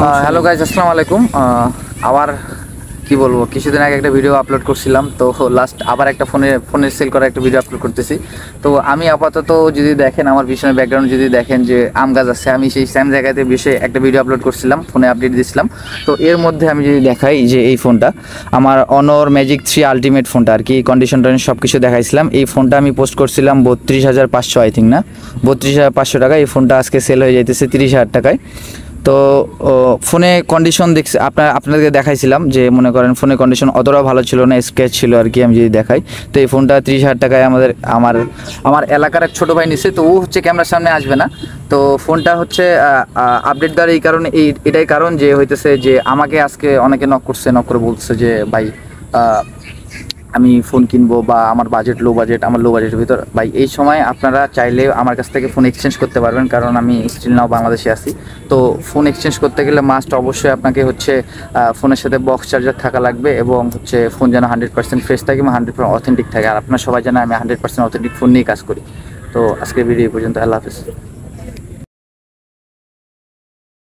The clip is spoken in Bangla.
হ্যালো গাইজ, আসসালামু আলাইকুম। আবার কি বলবো, কিছুদিন আগে একটা ভিডিও আপলোড করছিলাম, তো লাস্ট আবার একটা ফোনের সেল করা একটা ভিডিও আপলোড করতেছি। তো আমি আপাতত যদি দেখেন আমার পিছনে ব্যাকগ্রাউন্ড যদি দেখেন যে আম গাছ আছে, আমি সেই সেম জায়গাতে বসে একটা ভিডিও আপলোড করছিলাম, ফোনে আপডেট দিয়েছিলাম। তো এর মধ্যে আমি যদি দেখাই যে এই ফোনটা আমার অনর ম্যাজিক 3 আলটিমেট ফোনটা আর কি, কন্ডিশন সব কিছু দেখাইছিলাম। এই ফোনটা আমি পোস্ট করছিলাম 32,500, আই থিঙ্ক, না 32,500 টাকা। এই ফোনটা আজকে সেল হয়ে যাইতেছে 30,000 টাকায়। তো ফোনে কন্ডিশন দেখছি আপনাদেরকে দেখাইছিলাম যে মনে করেন ফোনের কন্ডিশন অতটাও ভালো ছিল না, স্ক্র্যাচ ছিল আর কি। আমি যদি দেখাই, তো এই ফোনটা 30,000 টাকায় আমার এলাকার এক ছোটো ভাই নিছে। তো ও হচ্ছে ক্যামেরার সামনে আসবে না। তো ফোনটা হচ্ছে আপডেট দেওয়ার এই কারণে, এটাই কারণ যে হইতেছে যে আমাকে আজকে অনেকে নক করে বলছে যে ভাই আমি ফোন কিনবো বা আমার বাজেট লো বাজেট, আমার লো বাজেটের ভিতর। ভাই এই সময় আপনারা চাইলে আমার কাছ থেকে ফোন এক্সচেঞ্জ করতে পারবেন, কারণ আমি স্টিল নাও বাংলাদেশে আছি। তো ফোন এক্সচেঞ্জ করতে গেলে মাস্ট অবশ্যই আপনাকে হচ্ছে ফোনের সাথে বক্স চার্জার থাকা লাগবে, এবং হচ্ছে ফোন যেন 100% ফ্রেশ থাকে এবং 100% অথেন্টিক থাকে। আর আপনারা সবাই জানেন আমি 100% অথেন্টিক ফোন নিয়ে কাজ করি। তো আজকের ভিডিও পর্যন্ত, আল্লাহ হাফিজ।